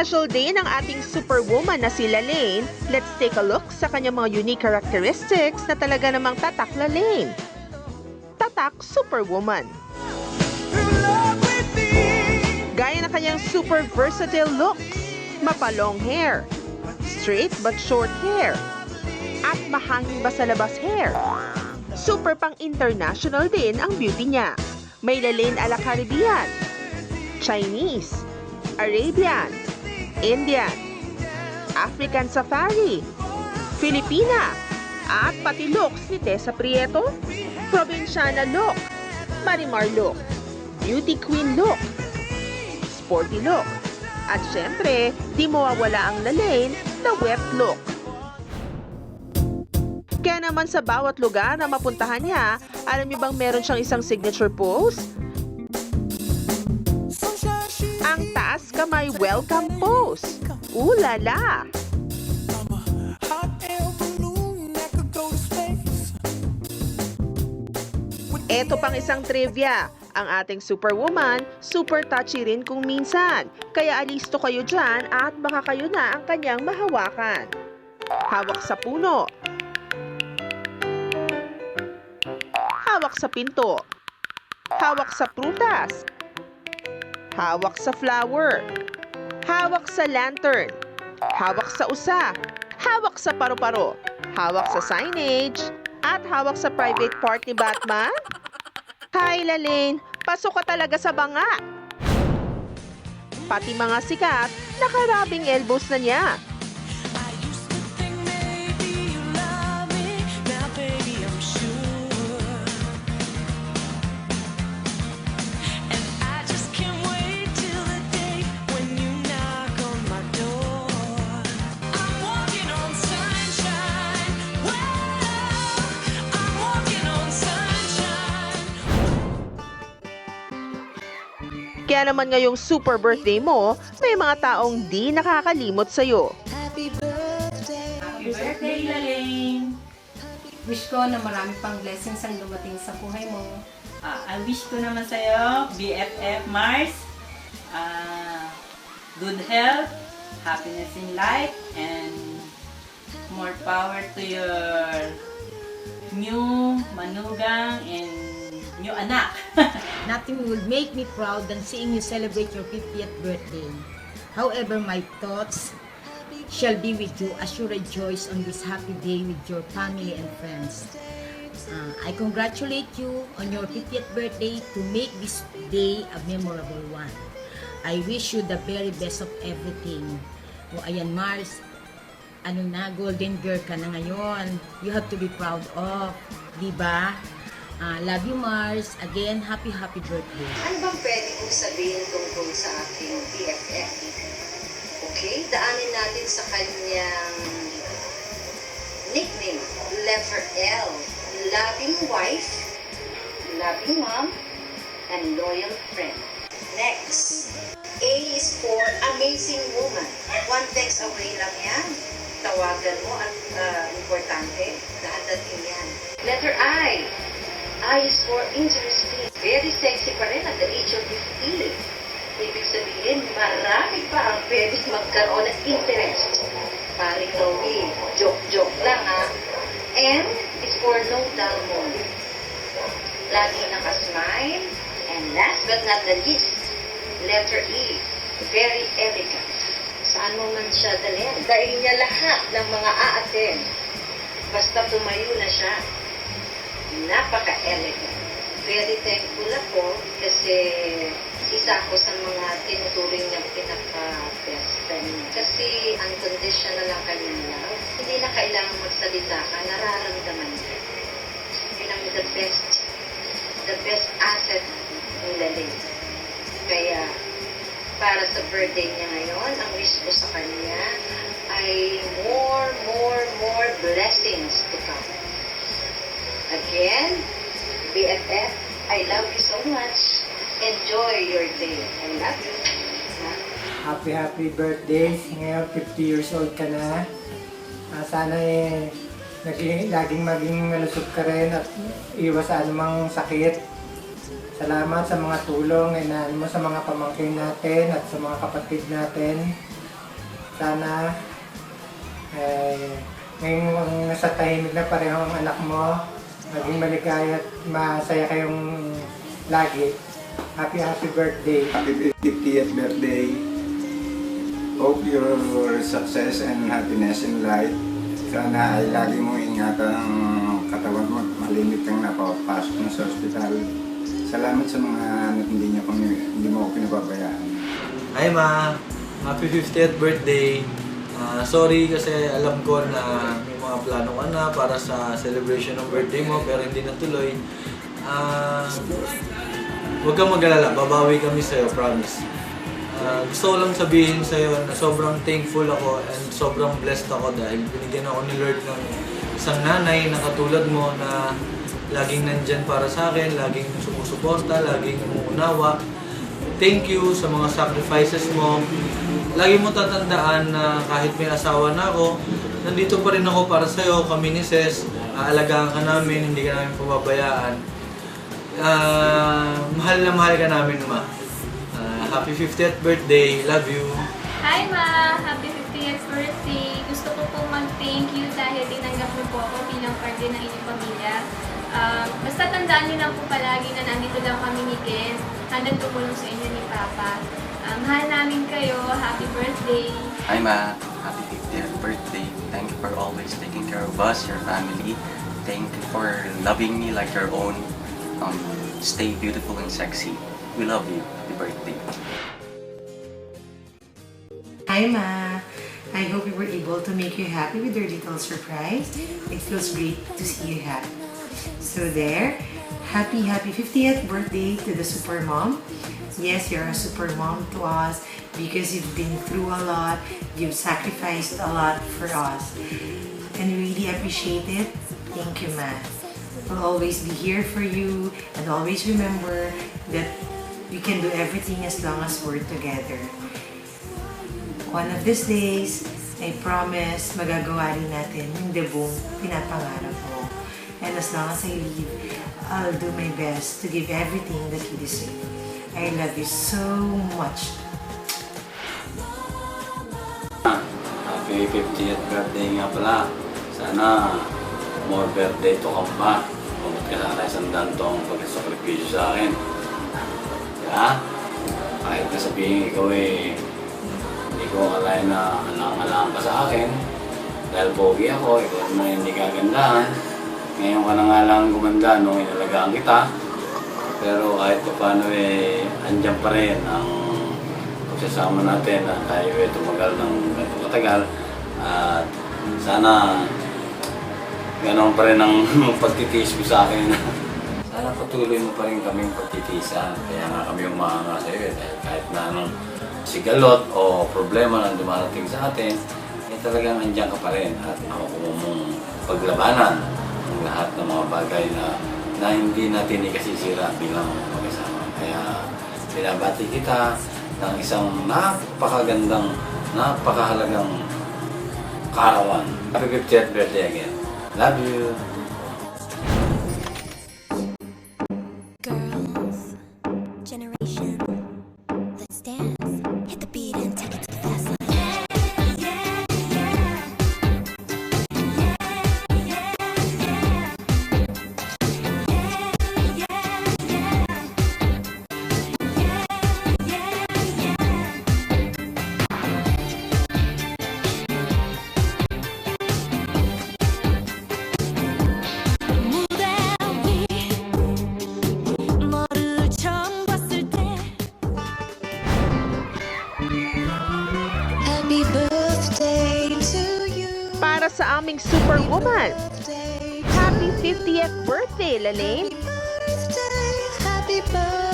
Special din ang ating superwoman na si Lalaine. Let's take a look sa kanyang mga unique characteristics na talaga namang tatak Lalaine. Tatak superwoman. Gaya ng kanyang super versatile looks, mapalong hair, straight but short hair, at mahanging ba sa labas hair. Super pang international din ang beauty niya. May Lalaine ala Caribbean, Chinese, Arabian, Indian, African Safari, Filipina, at pati looks ni Tessa Prieto, Provinciana look, Marimar look, Beauty Queen look, sporty look, at syempre, di mawawala ang Lalaine na wet look. Kaya naman sa bawat lugar na mapuntahan niya, alam niyo bang meron siyang isang signature pose? Ang taas kamay welcome pose. Ulala! Ito pang isang trivia. Ang ating superwoman, super touchy rin kung minsan. Kaya alisto kayo dyan at baka kayo na ang kanyang mahawakan. Hawak sa puno. Hawak sa pinto. Hawak sa prutas. Hawak sa flower. Hawak sa lantern. Hawak sa usa. Hawak sa paru-paro. Hawak sa signage. At hawak sa private part ni Batman. Hi, Lalaine! Pasok ka talaga sa banga! Pati mga sikat, nakarabing elbows na niya. Kaya naman ngayong super birthday mo, may mga taong di nakakalimot sa'yo. Happy birthday, Lalaine! Wish ko na marami pang blessings ang dumating sa buhay mo. I wish ko naman sa'yo, BFF Mars, good health, happiness in life, and more power to your new manugang and new anak. Nothing would make me proud than seeing you celebrate your 50th birthday. However, my thoughts shall be with you as you rejoice on this happy day with your family and friends. I congratulate you on your 50th birthday to make this day a memorable one. I wish you the very best of everything. O ayan, Mars, ano na, golden girl ka na ngayon. You have to be proud of, di ba? Love you, Mars. Again, happy birthday. Ano bang pwede kong sabihin tungkol sa aking BFF? Okay, daanin natin sa kanyang nickname, letter L. Loving wife, loving mom, and loyal friend. Next, A is for amazing woman. One text away lang yan. Tawagan mo at importante, dadating yan. Letter I. I is for interesting. Very sexy pa rin at the age of 50. Ibig sabihin, marami pa ang pwede magkaroon ng interest. Paring Chloe, joke-joke lang ha. M is for no dull moment. Lagi nakasmile. And last but not the least, letter E, very elegant. Saan mo man siya dalhin? Dahil niya lahat ng mga a-attend. Basta tumayo na siya. Napaka-elegant. Very thankful ako kasi isa ako sa mga tinuturing niyang pinaka-best friend. Kasi unconditional lang kanyang love. Hindi na kailangan magsalita ka, nararamdaman niya. Yun ang the best asset ng Lalaine. Kaya, para sa birthday niya ngayon, ang wish ko sa kanya ay more blessings to come. Again, BFF, I love you so much. Enjoy your day. I love you. Happy birthday. Ngayon, 50 years old ka na. Sana laging maging malusog ka rin at iwas sa anumang sakit. Salamat sa mga tulong na mo sa mga pamangkin natin at sa mga kapatid natin. sana ngayong nasa tahimik na pareho ang anak mo, maging maligaya at masaya kayong lagi. Happy birthday. Happy 50th birthday. Hope your success and happiness in life. Sana ay lagi mong ingatan ang katawan mo at malimit kang napapasok na sa ospital. Salamat sa mga hindi mo ako pinababayaan. Hi Ma! Happy 50th birthday! Sorry kasi alam ko na may mga plano ka na para sa celebration ng birthday mo pero hindi natuloy. Huwag kang mag-alala, babawi kami sa'yo, promise. Gusto ko lang sabihin sa'yo na sobrang thankful ako and sobrang blessed ako dahil binigyan ako ni Lord ng isang nanay na katulad mo na laging nandyan para sa akin, laging sumusuporta, laging umuunawa. Thank you sa mga sacrifices mo. Lagi mo tatandaan na kahit may asawa na ako, nandito pa rin ako para sa'yo, kami ni Ses, aalagaan ka namin, hindi ka namin pababayaan. Mahal na mahal ka namin, Ma. Happy 50th birthday, love you. Hi Ma! Happy 50th birthday! Gusto ko po mag-thank you dahil tinanggap niyo po ako bilang parte ng inyong pamilya. Basta tandaan niyo lang po palagi na nandito lang kami ni Ken. Handang tumulong sa inyo ni Papa. Mahal namin kayo. Happy birthday! Hi Ma! Happy 50th birthday! Thank you for always taking care of us, your family. Thank you for loving me like your own. Stay beautiful and sexy. We love you. Happy birthday. Hi Ma! I hope we were able to make you happy with your little surprise. It feels great to see you happy. So there, happy 50th birthday to the super mom. Yes, you're a super mom to us because you've been through a lot, you've sacrificed a lot for us. And we really appreciate it. Thank you, Ma. We'll always be here for you and always remember that we can do everything as long as we're together. One of these days, I promise, magagawa rin natin yung debong pinapangarap mo. And as long as I live, I'll do my best to give everything that you deserve. I love you so much. Happy 50th birthday nga pala. Sana more birthday to come pa. Kumot ka sana isang dantong pag-sakripisyo sa akin. Kaya, kahit na sabihin ikaw hindi ko akalain na alang-alang ka sa akin. Dahil pogi ako, ikaw naman hindi kagandahan. Ngayon ka na nga lang gumanda nung inalagaan kita. Pero kahit pa paano andyan pa rin ang pagsasama natin na tayo tumagal ng ganito katagal. At sana ganoon pa rin ang pagtitiis mo sa akin. Sana patuloy mo pa rin kaming pagtitiisan. Kaya nga kami umahanga sa iyo. Dahil kahit na anong sigalot o problema na dumarating sa atin, talagang andyan ka pa rin at makukuha mong paglabanan ng lahat ng mga bagay na hindi natin ikasisira bilang mag-asama. Kaya binabati kita ng isang napakagandang, napakahalagang kaarawan. Happy 50th birthday again. Love you! Girls, generation, let's dance, hit the beat and take it to the fast line. Happy birthday to you. Para sa aming superwoman, happy 50th birthday, Lalaine! Happy birthday.